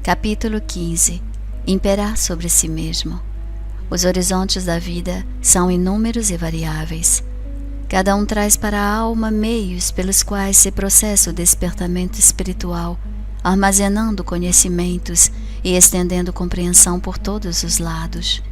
Capítulo 15. Imperar sobre si mesmo. Os horizontes da vida são inúmeros e variáveis. Cada um traz para a alma meios pelos quais se processa o despertamento espiritual, armazenando conhecimentos e estendendo compreensão por todos os lados.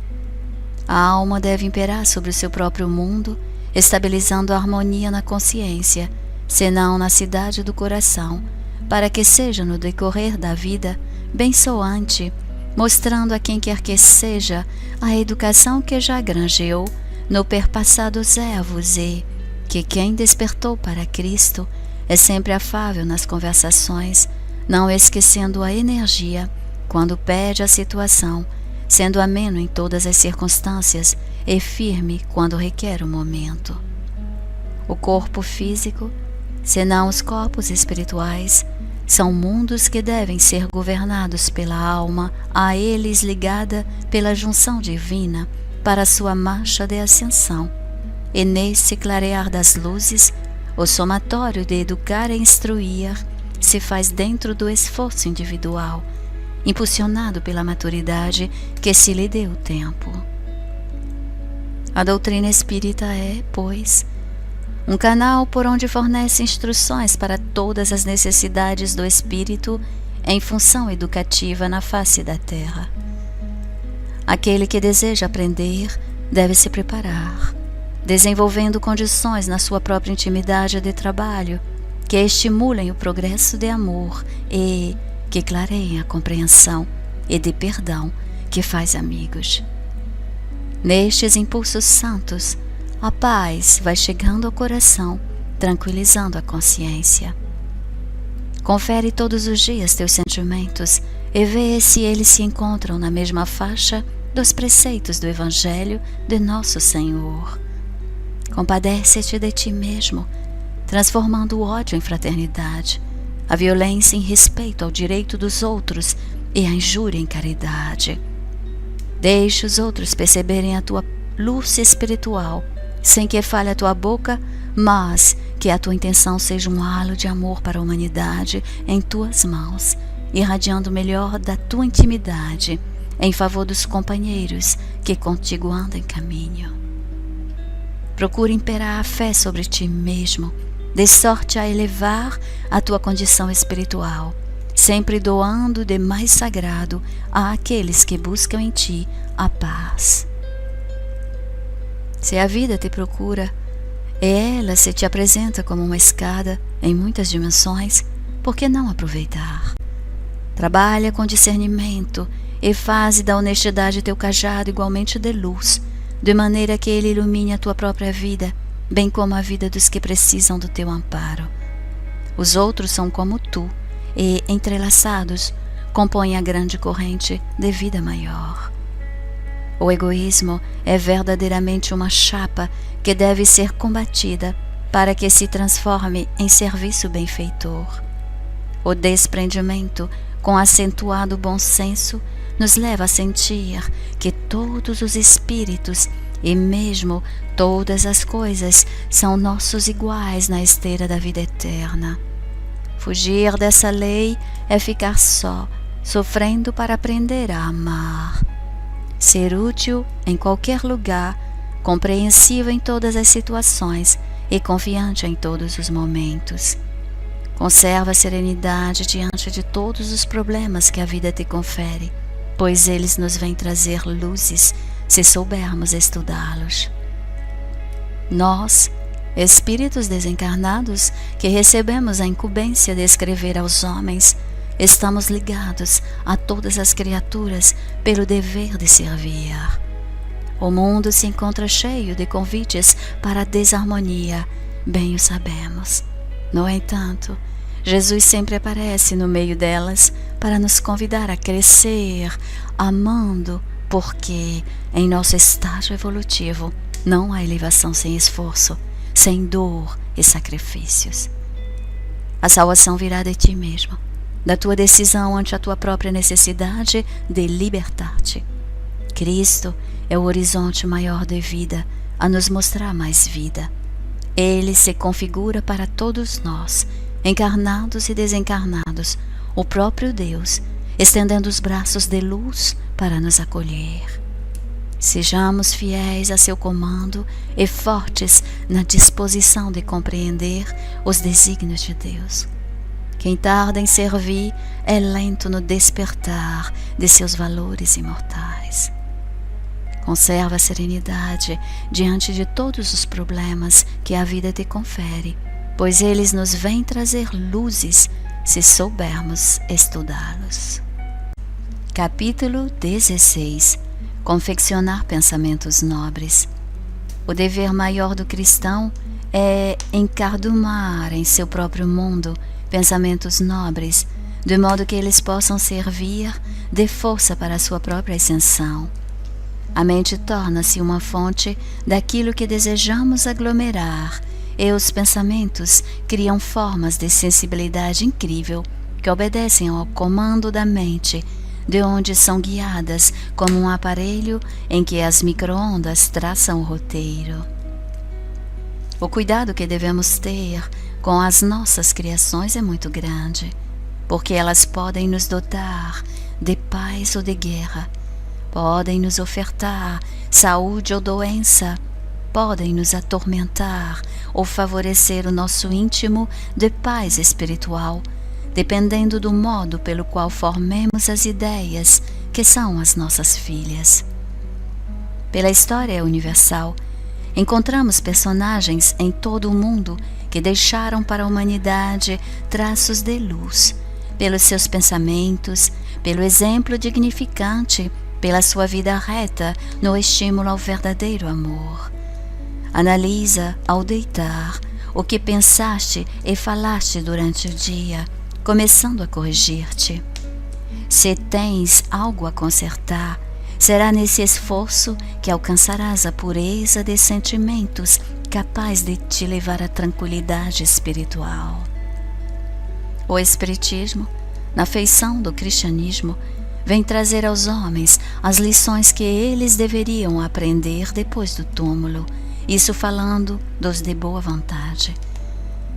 A alma deve imperar sobre o seu próprio mundo, estabilizando a harmonia na consciência, senão na cidade do coração, para que seja no decorrer da vida bem-soante, mostrando a quem quer que seja a educação que já granjeou no perpassar dos ervos e que quem despertou para Cristo é sempre afável nas conversações, não esquecendo a energia quando perde a situação, sendo ameno em todas as circunstâncias e firme quando requer o momento. O corpo físico, senão os corpos espirituais, são mundos que devem ser governados pela alma, a eles ligada pela junção divina para sua marcha de ascensão. E nesse clarear das luzes, o somatório de educar e instruir se faz dentro do esforço individual, impulsionado pela maturidade que se lhe deu o tempo. A doutrina espírita é, pois, um canal por onde fornece instruções para todas as necessidades do espírito em função educativa na face da terra. Aquele que deseja aprender deve se preparar, desenvolvendo condições na sua própria intimidade de trabalho que estimulem o progresso de amor e que clareiem a compreensão e de perdão que faz amigos. Nestes impulsos santos, a paz vai chegando ao coração, tranquilizando a consciência. Confere todos os dias teus sentimentos e vê se eles se encontram na mesma faixa dos preceitos do Evangelho de Nosso Senhor. Compadece-te de ti mesmo, transformando o ódio em fraternidade, a violência em respeito ao direito dos outros e a injúria em caridade. Deixe os outros perceberem a tua luz espiritual, sem que falhe a tua boca, mas que a tua intenção seja um halo de amor para a humanidade em tuas mãos, irradiando o melhor da tua intimidade em favor dos companheiros que contigo andam em caminho. Procura imperar a fé sobre ti mesmo, de sorte a elevar a tua condição espiritual, sempre doando de mais sagrado àqueles que buscam em ti a paz. Se a vida te procura, e ela se te apresenta como uma escada em muitas dimensões, por que não aproveitar? Trabalha com discernimento e faze da honestidade teu cajado igualmente de luz, de maneira que ele ilumine a tua própria vida, bem como a vida dos que precisam do teu amparo. Os outros são como tu, e, entrelaçados, compõem a grande corrente de vida maior. O egoísmo é verdadeiramente uma chapa que deve ser combatida para que se transforme em serviço benfeitor. O desprendimento, com acentuado bom senso, nos leva a sentir que todos os espíritos e mesmo todas as coisas são nossos iguais na esteira da vida eterna. Fugir dessa lei é ficar só, sofrendo para aprender a amar. Ser útil em qualquer lugar, compreensivo em todas as situações e confiante em todos os momentos. Conserva a serenidade diante de todos os problemas que a vida te confere, pois eles nos vêm trazer luzes se soubermos estudá-los. Nós, espíritos desencarnados que recebemos a incumbência de escrever aos homens, estamos ligados a todas as criaturas pelo dever de servir. O mundo se encontra cheio de convites para a desarmonia, bem o sabemos. No entanto, Jesus sempre aparece no meio delas para nos convidar a crescer, amando, porque em nosso estágio evolutivo não há elevação sem esforço, sem dor e sacrifícios. A salvação virá de ti mesmo, da tua decisão ante a tua própria necessidade de libertar-te. Cristo é o horizonte maior de vida, a nos mostrar mais vida. Ele se configura para todos nós, encarnados e desencarnados, o próprio Deus, estendendo os braços de luz para nos acolher. Sejamos fiéis a seu comando e fortes na disposição de compreender os desígnios de Deus. Quem tarda em servir é lento no despertar de seus valores imortais. Conserva a serenidade diante de todos os problemas que a vida te confere, pois eles nos vêm trazer luzes se soubermos estudá-los. Capítulo 16. Confeccionar pensamentos nobres. O dever maior do cristão é encardumar em seu próprio mundo pensamentos nobres, de modo que eles possam servir de força para a sua própria ascensão. A mente torna-se uma fonte daquilo que desejamos aglomerar, e os pensamentos criam formas de sensibilidade incrível que obedecem ao comando da mente, de onde são guiadas como um aparelho em que as micro-ondas traçam o roteiro. O cuidado que devemos ter com as nossas criações é muito grande, porque elas podem nos dotar de paz ou de guerra, podem nos ofertar saúde ou doença, podem nos atormentar ou favorecer o nosso íntimo de paz espiritual, dependendo do modo pelo qual formemos as ideias que são as nossas filhas. Pela história universal, encontramos personagens em todo o mundo que deixaram para a humanidade traços de luz, pelos seus pensamentos, pelo exemplo dignificante, pela sua vida reta no estímulo ao verdadeiro amor. Analisa, ao deitar, o que pensaste e falaste durante o dia, começando a corrigir-te. Se tens algo a consertar, será nesse esforço que alcançarás a pureza de sentimentos capaz de te levar à tranquilidade espiritual. O Espiritismo, na feição do cristianismo, vem trazer aos homens as lições que eles deveriam aprender depois do túmulo, isso falando dos de boa vontade.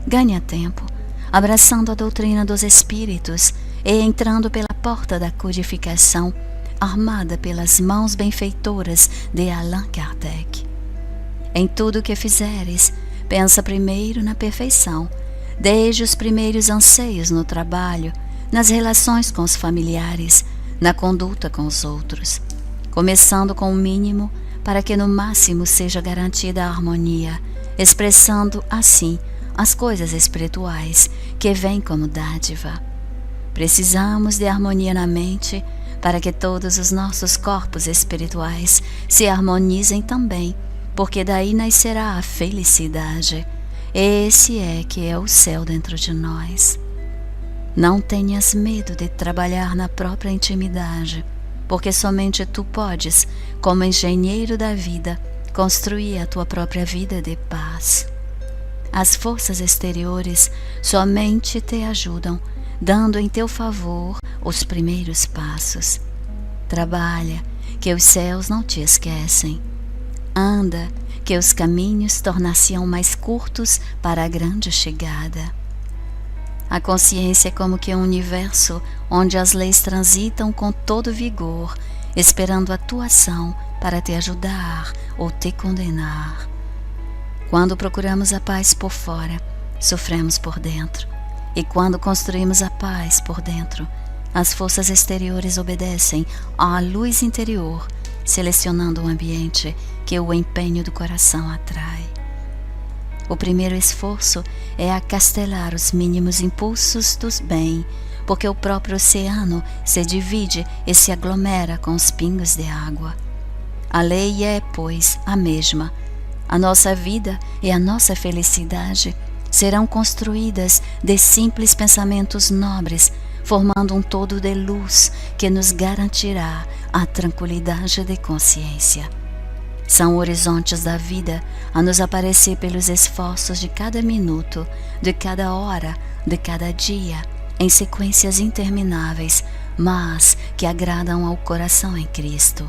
Ganha tempo, abraçando a doutrina dos Espíritos e entrando pela porta da codificação, armada pelas mãos benfeitoras de Allan Kardec. Em tudo o que fizeres, pensa primeiro na perfeição, desde os primeiros anseios no trabalho, nas relações com os familiares, na conduta com os outros, começando com o mínimo para que no máximo seja garantida a harmonia, expressando assim as coisas espirituais que vêm como dádiva. Precisamos de harmonia na mente para que todos os nossos corpos espirituais se harmonizem também, porque daí nascerá a felicidade. Esse é que é o céu dentro de nós. Não tenhas medo de trabalhar na própria intimidade, porque somente tu podes, como engenheiro da vida, construir a tua própria vida de paz. As forças exteriores somente te ajudam, dando em teu favor os primeiros passos. Trabalha, que os céus não te esquecem. Anda, que os caminhos tornar-se-ão mais curtos para a grande chegada. A consciência é como que um universo onde as leis transitam com todo vigor, esperando a tua ação para te ajudar ou te condenar. Quando procuramos a paz por fora, sofremos por dentro. E quando construímos a paz por dentro, as forças exteriores obedecem à luz interior, selecionando o ambiente que o empenho do coração atrai. O primeiro esforço é acastelar os mínimos impulsos do bem, porque o próprio oceano se divide e se aglomera com os pingos de água. A lei é, pois, a mesma. A nossa vida e a nossa felicidade serão construídas de simples pensamentos nobres, formando um todo de luz que nos garantirá a tranquilidade de consciência. São horizontes da vida a nos aparecer pelos esforços de cada minuto, de cada hora, de cada dia, em sequências intermináveis, mas que agradam ao coração em Cristo.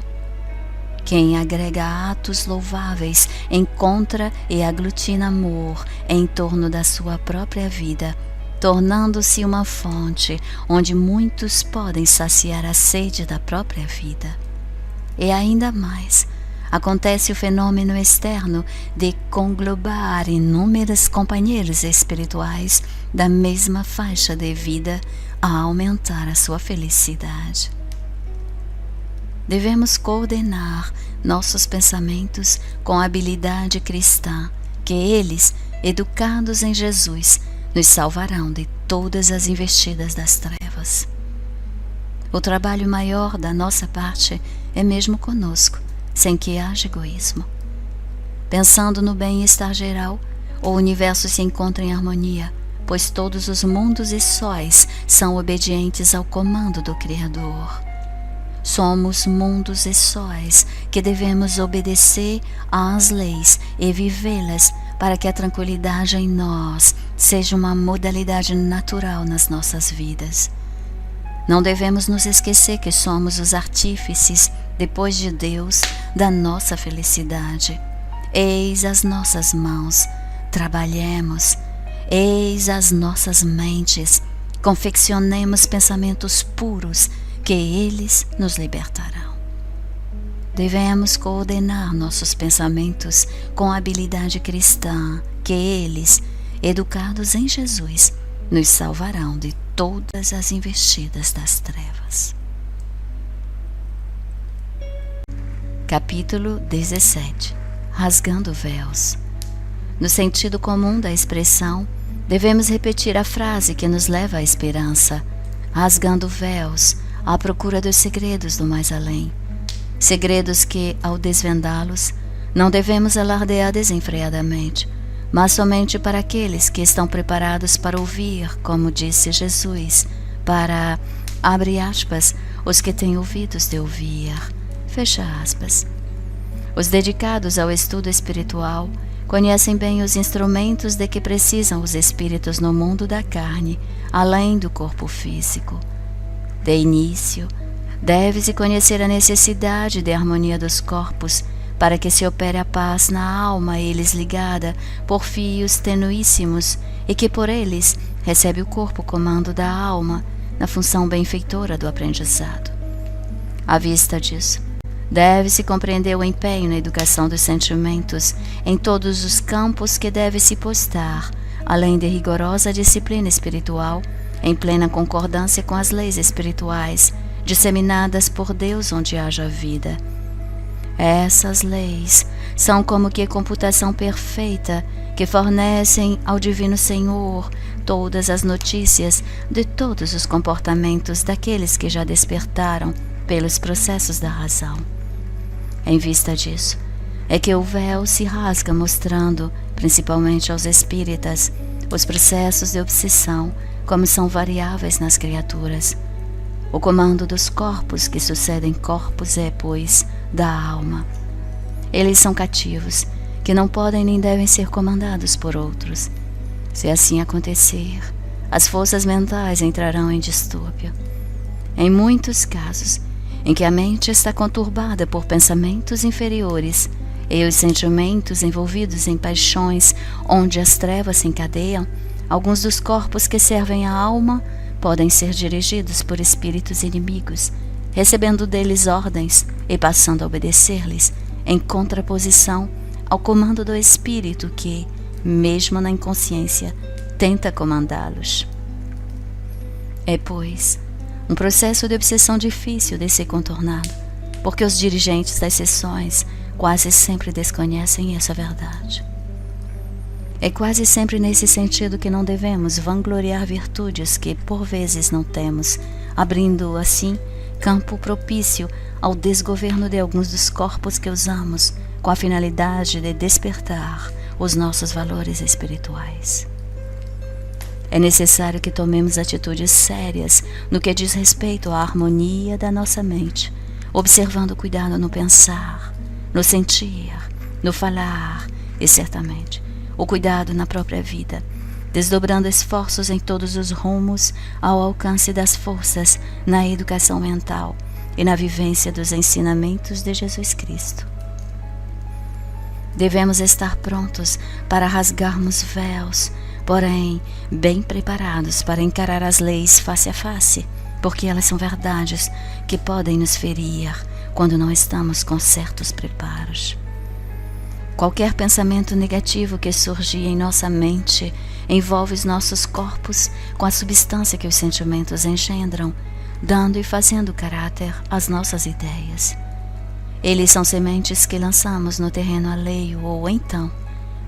Quem agrega atos louváveis encontra e aglutina amor em torno da sua própria vida, tornando-se uma fonte onde muitos podem saciar a sede da própria vida. E ainda mais, acontece o fenômeno externo de conglobar inúmeros companheiros espirituais da mesma faixa de vida a aumentar a sua felicidade. Devemos coordenar nossos pensamentos com a habilidade cristã, que eles, educados em Jesus, nos salvarão de todas as investidas das trevas. O trabalho maior da nossa parte é mesmo conosco, sem que haja egoísmo. Pensando no bem-estar geral, o universo se encontra em harmonia, pois todos os mundos e sóis são obedientes ao comando do Criador. Somos mundos e sóis que devemos obedecer às leis e vivê-las para que a tranquilidade em nós seja uma modalidade natural nas nossas vidas. Não devemos nos esquecer que somos os artífices, depois de Deus, da nossa felicidade. Eis as nossas mãos, trabalhemos. Eis as nossas mentes, confeccionemos pensamentos puros, que eles nos libertarão. Devemos coordenar nossos pensamentos com a habilidade cristã, que eles, educados em Jesus, nos salvarão de todas as investidas das trevas. Capítulo 17. Rasgando véus. No sentido comum da expressão, devemos repetir a frase que nos leva à esperança, rasgando véus, à procura dos segredos do mais além. Segredos que, ao desvendá-los, não devemos alardear desenfreadamente, mas somente para aqueles que estão preparados para ouvir, como disse Jesus, para, abre aspas, os que têm ouvidos de ouvir, fecha aspas. Os dedicados ao estudo espiritual conhecem bem os instrumentos de que precisam os espíritos no mundo da carne, além do corpo físico. De início, deve-se conhecer a necessidade de harmonia dos corpos, para que se opere a paz na alma a eles ligada por fios tenuíssimos e que por eles recebe o corpo o comando da alma na função benfeitora do aprendizado. À vista disso, deve-se compreender o empenho na educação dos sentimentos em todos os campos que deve-se postar, além de rigorosa disciplina espiritual, em plena concordância com as leis espirituais disseminadas por Deus onde haja vida. Essas leis são como que computação perfeita que fornecem ao Divino Senhor todas as notícias de todos os comportamentos daqueles que já despertaram pelos processos da razão. Em vista disso, é que o véu se rasga mostrando, principalmente aos espíritas, os processos de obsessão, como são variáveis nas criaturas. O comando dos corpos que sucedem corpos é, pois, da alma. Eles são cativos, que não podem nem devem ser comandados por outros. Se assim acontecer, as forças mentais entrarão em distúrbio. Em muitos casos, em que a mente está conturbada por pensamentos inferiores e os sentimentos envolvidos em paixões onde as trevas se encadeiam, alguns dos corpos que servem à alma podem ser dirigidos por espíritos inimigos, recebendo deles ordens e passando a obedecer-lhes, em contraposição ao comando do espírito que, mesmo na inconsciência, tenta comandá-los. É, pois, um processo de obsessão difícil de ser contornado, porque os dirigentes das sessões quase sempre desconhecem essa verdade. É quase sempre nesse sentido que não devemos vangloriar virtudes que por vezes não temos, abrindo assim campo propício ao desgoverno de alguns dos corpos que usamos, com a finalidade de despertar os nossos valores espirituais. É necessário que tomemos atitudes sérias no que diz respeito à harmonia da nossa mente, observando o cuidado no pensar, no sentir, no falar e, certamente, o cuidado na própria vida, desdobrando esforços em todos os rumos ao alcance das forças na educação mental e na vivência dos ensinamentos de Jesus Cristo. Devemos estar prontos para rasgarmos véus, porém bem preparados para encarar as leis face a face, porque elas são verdades que podem nos ferir quando não estamos com certos preparos. Qualquer pensamento negativo que surgir em nossa mente envolve os nossos corpos com a substância que os sentimentos engendram, dando e fazendo caráter às nossas ideias. Eles são sementes que lançamos no terreno alheio ou então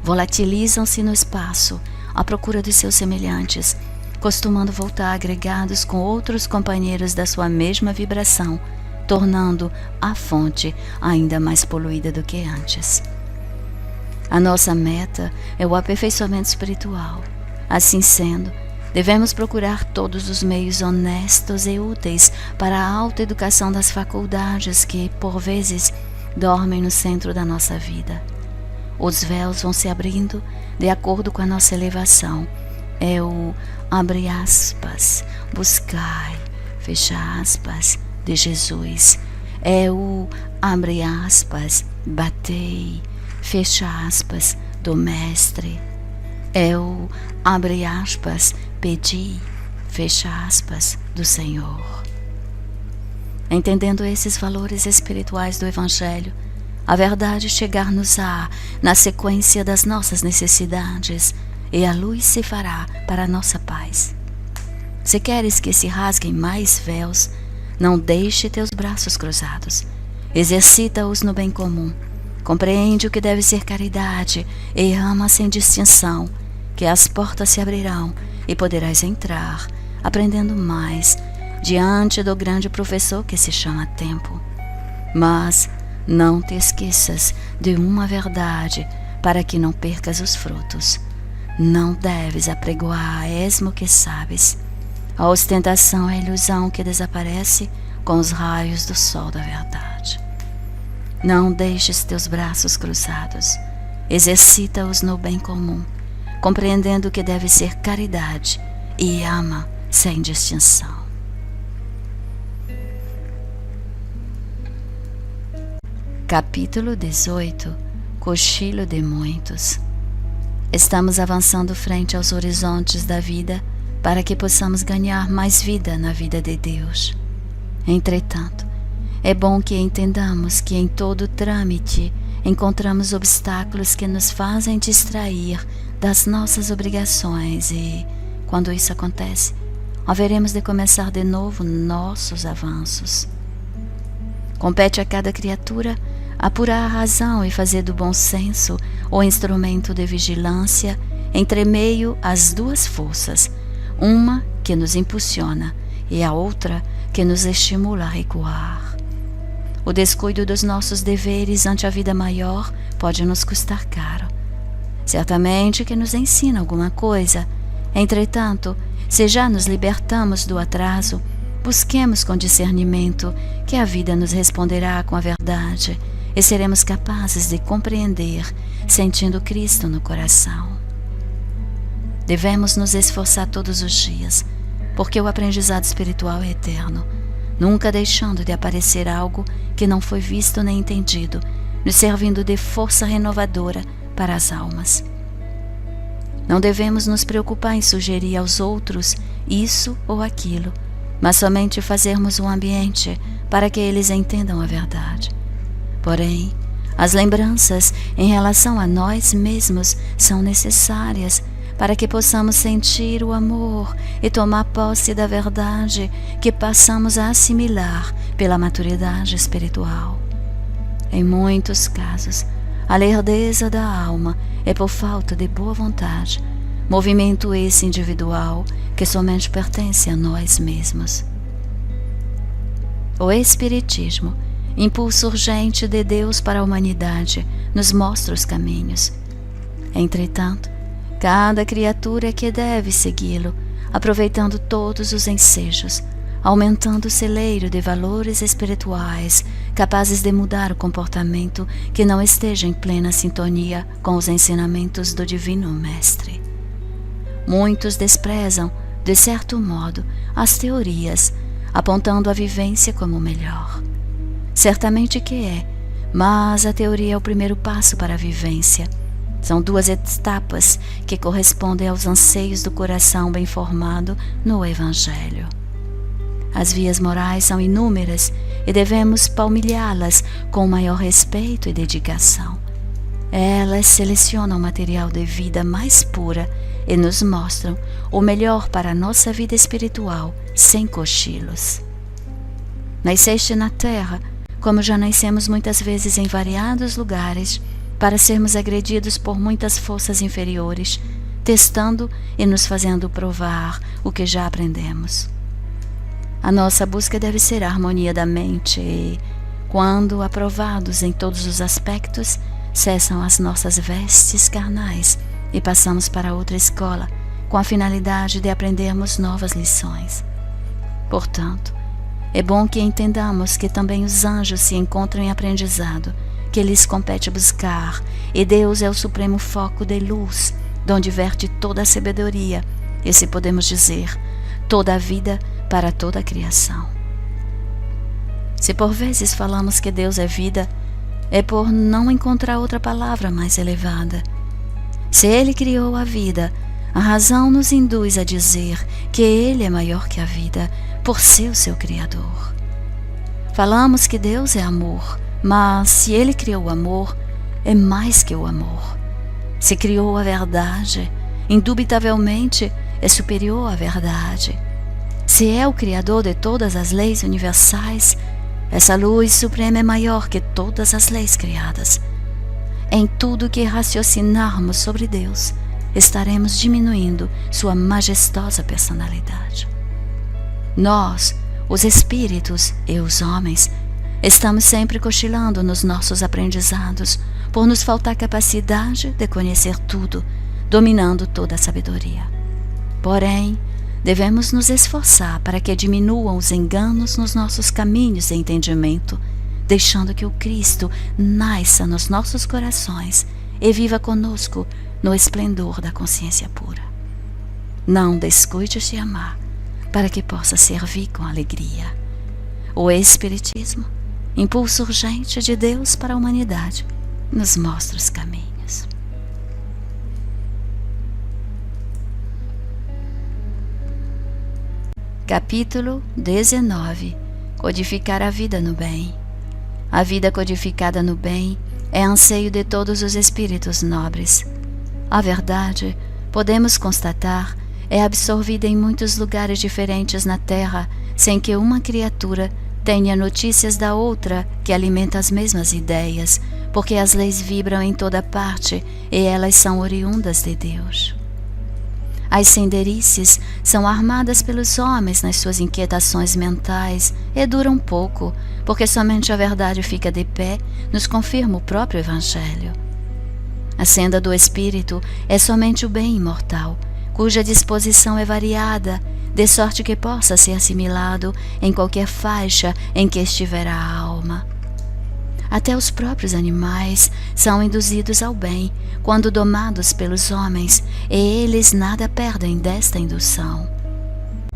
volatilizam-se no espaço à procura dos seus semelhantes, costumando voltar agregados com outros companheiros da sua mesma vibração, tornando a fonte ainda mais poluída do que antes. A nossa meta é o aperfeiçoamento espiritual. Assim sendo, devemos procurar todos os meios honestos e úteis para a autoeducação das faculdades que, por vezes, dormem no centro da nossa vida. Os véus vão se abrindo de acordo com a nossa elevação. É o, abre aspas, buscai, fecha aspas, de Jesus. É o, abre aspas, batei, fecha aspas, do Mestre. É o, abre aspas, pedi, fecha aspas, do Senhor. Entendendo esses valores espirituais do Evangelho, a verdade chegar-nos-á na sequência das nossas necessidades e a luz se fará para a nossa paz. Se queres que se rasguem mais véus, não deixe teus braços cruzados. Exercita-os no bem comum. Compreende o que deve ser caridade e ama sem distinção, que as portas se abrirão e poderás entrar, aprendendo mais, diante do grande professor que se chama tempo. Mas não te esqueças de uma verdade para que não percas os frutos. Não deves apregoar a esmo que sabes. A ostentação é a ilusão que desaparece com os raios do sol da verdade. Não deixes teus braços cruzados. Exercita-os no bem comum, compreendendo que deve ser caridade e ama sem distinção. Capítulo 18. Cochilo de muitos. Estamos avançando frente aos horizontes da vida para que possamos ganhar mais vida na vida de Deus. Entretanto, é bom que entendamos que em todo trâmite encontramos obstáculos que nos fazem distrair das nossas obrigações e, quando isso acontece, haveremos de começar de novo nossos avanços. Compete a cada criatura apurar a razão e fazer do bom senso o instrumento de vigilância entre meio às duas forças, uma que nos impulsiona e a outra que nos estimula a recuar. O descuido dos nossos deveres ante a vida maior pode nos custar caro. Certamente que nos ensina alguma coisa. Entretanto, se já nos libertamos do atraso, busquemos com discernimento que a vida nos responderá com a verdade e seremos capazes de compreender, sentindo Cristo no coração. Devemos nos esforçar todos os dias, porque o aprendizado espiritual é eterno, nunca deixando de aparecer algo que não foi visto nem entendido, nos servindo de força renovadora para as almas. Não devemos nos preocupar em sugerir aos outros isso ou aquilo, mas somente fazermos um ambiente para que eles entendam a verdade. Porém, as lembranças em relação a nós mesmos são necessárias para que possamos sentir o amor e tomar posse da verdade que passamos a assimilar pela maturidade espiritual. Em muitos casos, a lerdeza da alma é por falta de boa vontade, movimento esse individual que somente pertence a nós mesmos. O Espiritismo, impulso urgente de Deus para a humanidade, nos mostra os caminhos. Entretanto, cada criatura que deve segui-lo, aproveitando todos os ensejos, aumentando o celeiro de valores espirituais capazes de mudar o comportamento que não esteja em plena sintonia com os ensinamentos do Divino Mestre. Muitos desprezam, de certo modo, as teorias, apontando a vivência como melhor. Certamente que é, mas a teoria é o primeiro passo para a vivência. São duas etapas que correspondem aos anseios do coração bem formado no Evangelho. As vias morais são inúmeras e devemos palmilhá-las com o maior respeito e dedicação. Elas selecionam o material de vida mais pura e nos mostram o melhor para a nossa vida espiritual, sem cochilos. Nasceste na terra, como já nascemos muitas vezes em variados lugares, para sermos agredidos por muitas forças inferiores, testando e nos fazendo provar o que já aprendemos. A nossa busca deve ser a harmonia da mente e, quando aprovados em todos os aspectos, cessam as nossas vestes carnais e passamos para outra escola, com a finalidade de aprendermos novas lições. Portanto, é bom que entendamos que também os anjos se encontram em aprendizado, que lhes compete buscar, e Deus é o supremo foco de luz, donde verte toda a sabedoria, e se podemos dizer, toda a vida para toda a criação. Se por vezes falamos que Deus é vida, é por não encontrar outra palavra mais elevada. Se Ele criou a vida, a razão nos induz a dizer que Ele é maior que a vida, por ser o seu Criador. Falamos que Deus é amor, mas se Ele criou o amor, é mais que o amor. Se criou a verdade, indubitavelmente é superior à verdade. Se é o Criador de todas as leis universais, essa luz suprema é maior que todas as leis criadas. Em tudo que raciocinarmos sobre Deus, estaremos diminuindo sua majestosa personalidade. Nós, os espíritos e os homens, estamos sempre cochilando nos nossos aprendizados, por nos faltar capacidade de conhecer tudo, dominando toda a sabedoria. Porém, devemos nos esforçar para que diminuam os enganos nos nossos caminhos de entendimento, deixando que o Cristo nasça nos nossos corações e viva conosco no esplendor da consciência pura. Não descuides de amar, para que possa servir com alegria. O Espiritismo, impulso urgente de Deus para a humanidade, nos mostra os caminhos. Capítulo 19. Codificar a vida no bem. A vida codificada no bem é anseio de todos os espíritos nobres. A verdade, podemos constatar, é absorvida em muitos lugares diferentes na Terra, sem que uma criatura tenha notícias da outra que alimenta as mesmas ideias, porque as leis vibram em toda parte e elas são oriundas de Deus. As senderices são armadas pelos homens nas suas inquietações mentais e duram pouco, porque somente a verdade fica de pé, nos confirma o próprio Evangelho. A senda do Espírito é somente o bem imortal, cuja disposição é variada, de sorte que possa ser assimilado em qualquer faixa em que estiver a alma. Até os próprios animais são induzidos ao bem, quando domados pelos homens, e eles nada perdem desta indução.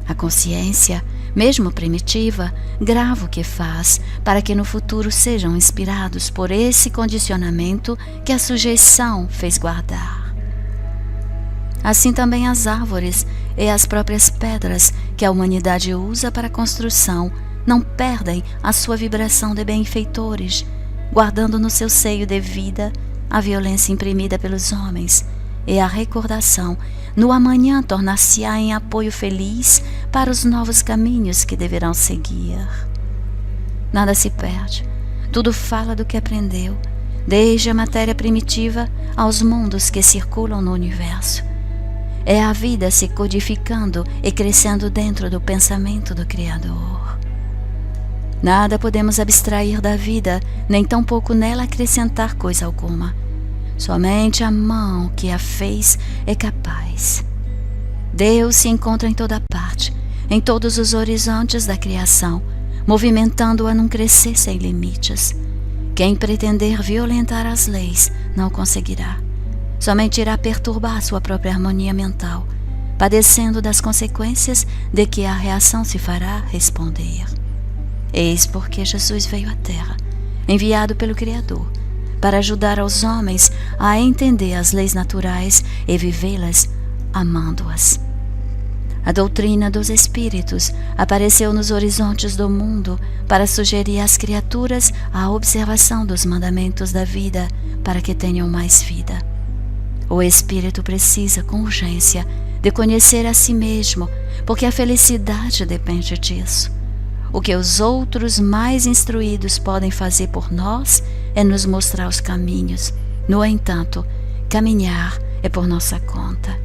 A consciência, mesmo primitiva, grava o que faz, para que no futuro sejam inspirados por esse condicionamento que a sujeição fez guardar. Assim também as árvores e as próprias pedras que a humanidade usa para a construção não perdem a sua vibração de benfeitores, guardando no seu seio de vida a violência imprimida pelos homens e a recordação no amanhã tornar-se-á em apoio feliz para os novos caminhos que deverão seguir. Nada se perde, tudo fala do que aprendeu, desde a matéria primitiva aos mundos que circulam no universo. É a vida se codificando e crescendo dentro do pensamento do Criador. Nada podemos abstrair da vida, nem tampouco nela acrescentar coisa alguma. Somente a mão que a fez é capaz. Deus se encontra em toda parte, em todos os horizontes da criação, movimentando-a num crescer sem limites. Quem pretender violentar as leis não conseguirá. Somente irá perturbar sua própria harmonia mental, padecendo das consequências de que a reação se fará responder. Eis porque Jesus veio à Terra, enviado pelo Criador, para ajudar aos homens a entender as leis naturais e vivê-las amando-as. A doutrina dos Espíritos apareceu nos horizontes do mundo para sugerir às criaturas a observação dos mandamentos da vida para que tenham mais vida. O Espírito precisa, com urgência, de conhecer a si mesmo, porque a felicidade depende disso. O que os outros mais instruídos podem fazer por nós é nos mostrar os caminhos. No entanto, caminhar é por nossa conta.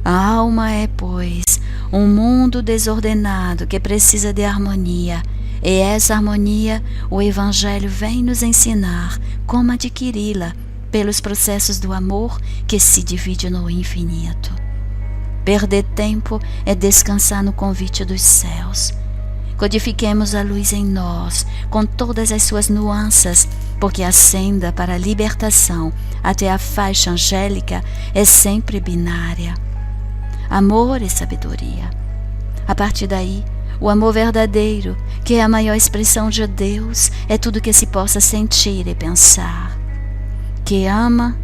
A alma é, pois, um mundo desordenado que precisa de harmonia, e essa harmonia o Evangelho vem nos ensinar como adquiri-la pelos processos do amor que se divide no infinito. Perder tempo é descansar no convite dos céus. Codifiquemos a luz em nós, com todas as suas nuances, porque a senda para a libertação até a faixa angélica é sempre binária. Amor e sabedoria. A partir daí, o amor verdadeiro, que é a maior expressão de Deus, é tudo que se possa sentir e pensar. Que ama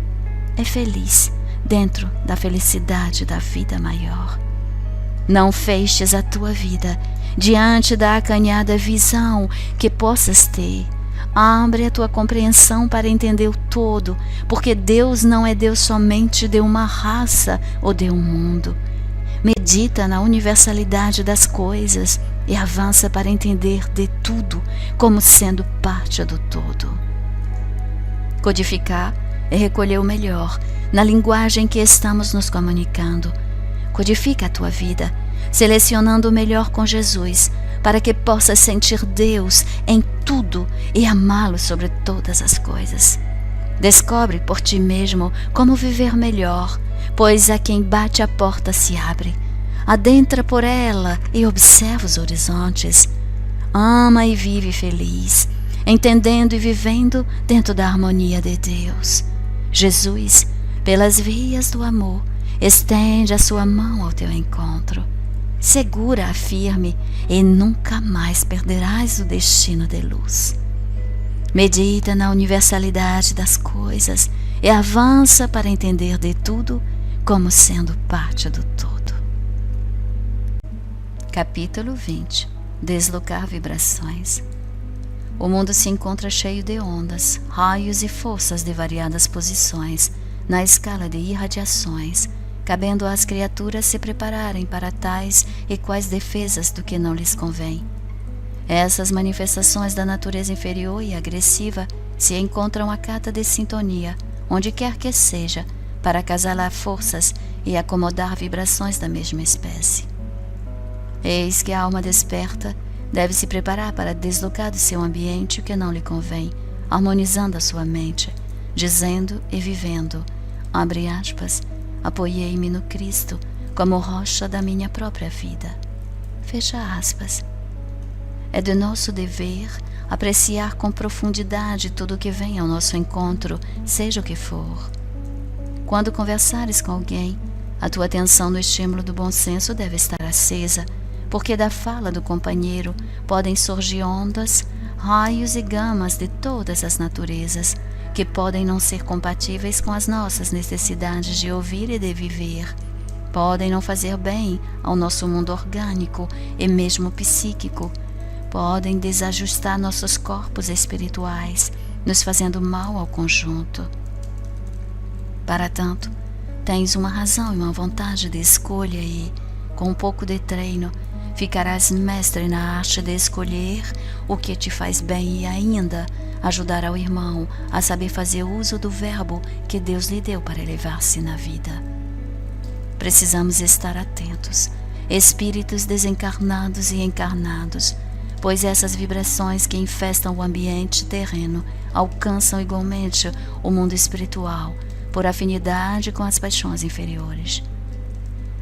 é feliz dentro da felicidade da vida maior. Não feches a tua vida diante da acanhada visão que possas ter. Abre a tua compreensão para entender o todo, porque Deus não é Deus somente de uma raça ou de um mundo. Medita na universalidade das coisas e avança para entender de tudo como sendo parte do todo. Codificar é recolher o melhor na linguagem que estamos nos comunicando. Codifica a tua vida, selecionando o melhor com Jesus, para que possas sentir Deus em tudo e amá-lo sobre todas as coisas. Descobre por ti mesmo como viver melhor, pois a quem bate a porta se abre. Adentra por ela e observa os horizontes. Ama e vive feliz, entendendo e vivendo dentro da harmonia de Deus. Jesus, pelas vias do amor, estende a sua mão ao teu encontro. Segura-a firme e nunca mais perderás o destino de luz. Medita na universalidade das coisas e avança para entender de tudo como sendo parte do todo. Capítulo 20. Deslocar vibrações. O mundo se encontra cheio de ondas, raios e forças de variadas posições na escala de irradiações, cabendo às criaturas se prepararem para tais e quais defesas do que não lhes convém. Essas manifestações da natureza inferior e agressiva se encontram a cada de sintonia, onde quer que seja, para acasalar forças e acomodar vibrações da mesma espécie. Eis que a alma desperta deve se preparar para deslocar do seu ambiente o que não lhe convém, harmonizando a sua mente, dizendo e vivendo, abre aspas, apoiei-me no Cristo como rocha da minha própria vida. Fecha aspas. É de nosso dever apreciar com profundidade tudo o que vem ao nosso encontro, seja o que for. Quando conversares com alguém, a tua atenção no estímulo do bom senso deve estar acesa, porque da fala do companheiro podem surgir ondas, raios e gamas de todas as naturezas, que podem não ser compatíveis com as nossas necessidades de ouvir e de viver. Podem não fazer bem ao nosso mundo orgânico e mesmo psíquico. Podem desajustar nossos corpos espirituais, nos fazendo mal ao conjunto. Para tanto, tens uma razão e uma vontade de escolha e, com um pouco de treino, ficarás mestre na arte de escolher o que te faz bem e ainda ajudar ao irmão a saber fazer uso do verbo que Deus lhe deu para elevar-se na vida. Precisamos estar atentos, espíritos desencarnados e encarnados, pois essas vibrações que infestam o ambiente terreno alcançam igualmente o mundo espiritual, por afinidade com as paixões inferiores.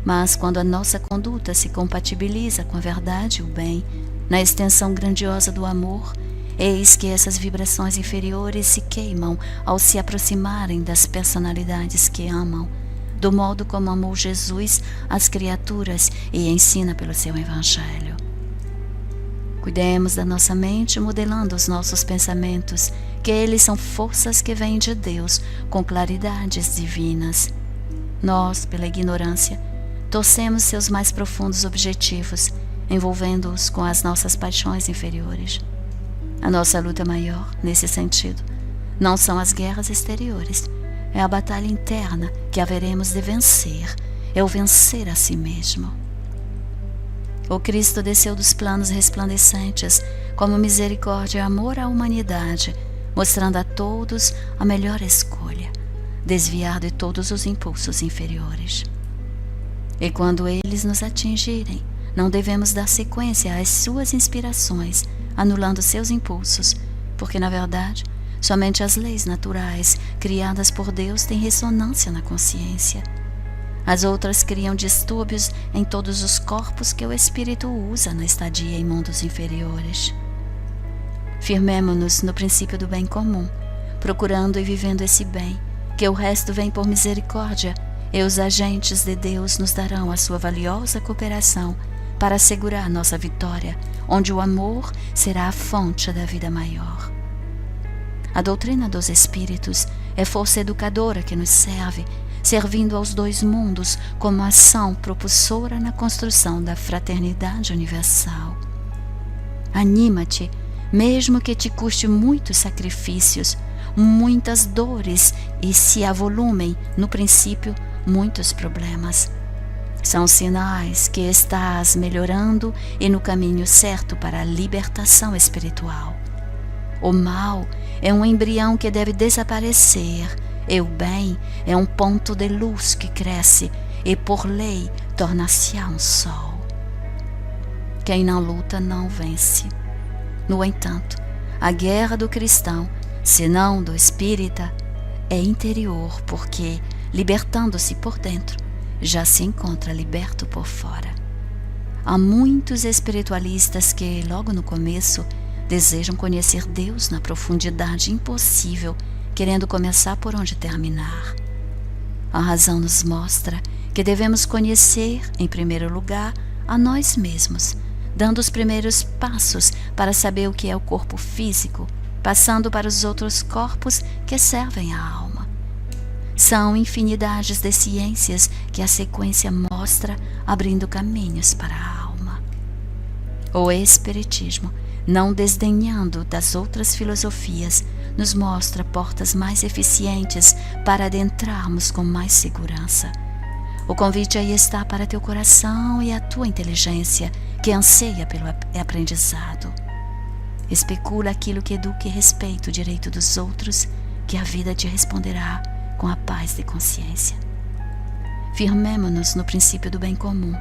Mas quando a nossa conduta se compatibiliza com a verdade e o bem, na extensão grandiosa do amor, eis que essas vibrações inferiores se queimam ao se aproximarem das personalidades que amam, do modo como amou Jesus as criaturas e ensina pelo seu Evangelho. Cuidemos da nossa mente modelando os nossos pensamentos, que eles são forças que vêm de Deus com claridades divinas. Nós, pela ignorância, torcemos seus mais profundos objetivos, envolvendo-os com as nossas paixões inferiores. A nossa luta maior, nesse sentido, não são as guerras exteriores, é a batalha interna que haveremos de vencer, é o vencer a si mesmo. O Cristo desceu dos planos resplandecentes como misericórdia e amor à humanidade, mostrando a todos a melhor escolha, desviar de todos os impulsos inferiores. E quando eles nos atingirem, não devemos dar sequência às suas inspirações, anulando seus impulsos, porque, na verdade, somente as leis naturais criadas por Deus têm ressonância na consciência. As outras criam distúrbios em todos os corpos que o espírito usa na estadia em mundos inferiores. Firmemo-nos no princípio do bem comum, procurando e vivendo esse bem, que o resto vem por misericórdia, e os agentes de Deus nos darão a sua valiosa cooperação para assegurar nossa vitória, onde o amor será a fonte da vida maior. A doutrina dos Espíritos é força educadora que nos serve, servindo aos dois mundos como ação propulsora na construção da fraternidade universal. Anima-te, mesmo que te custe muitos sacrifícios, muitas dores e se avolumem, no princípio, muitos problemas. São sinais que estás melhorando e no caminho certo para a libertação espiritual. O mal é um embrião que deve desaparecer, e o bem é um ponto de luz que cresce e, por lei, torna-se-á um sol. Quem não luta não vence. No entanto, a guerra do cristão, se não do espírita, é interior, porque, libertando-se por dentro, já se encontra liberto por fora. Há muitos espiritualistas que, logo no começo, desejam conhecer Deus na profundidade impossível, querendo começar por onde terminar. A razão nos mostra que devemos conhecer, em primeiro lugar, a nós mesmos, dando os primeiros passos para saber o que é o corpo físico, passando para os outros corpos que servem à alma. São infinidades de ciências que a sequência mostra, abrindo caminhos para a alma. O Espiritismo, não desdenhando das outras filosofias, nos mostra portas mais eficientes para adentrarmos com mais segurança. O convite aí está para teu coração e a tua inteligência, que anseia pelo aprendizado. Especula aquilo que eduque e respeite o direito dos outros, que a vida te responderá com a paz de consciência. Firmemo-nos no princípio do bem comum,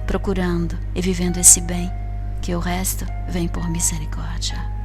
procurando e vivendo esse bem, que o resto vem por misericórdia.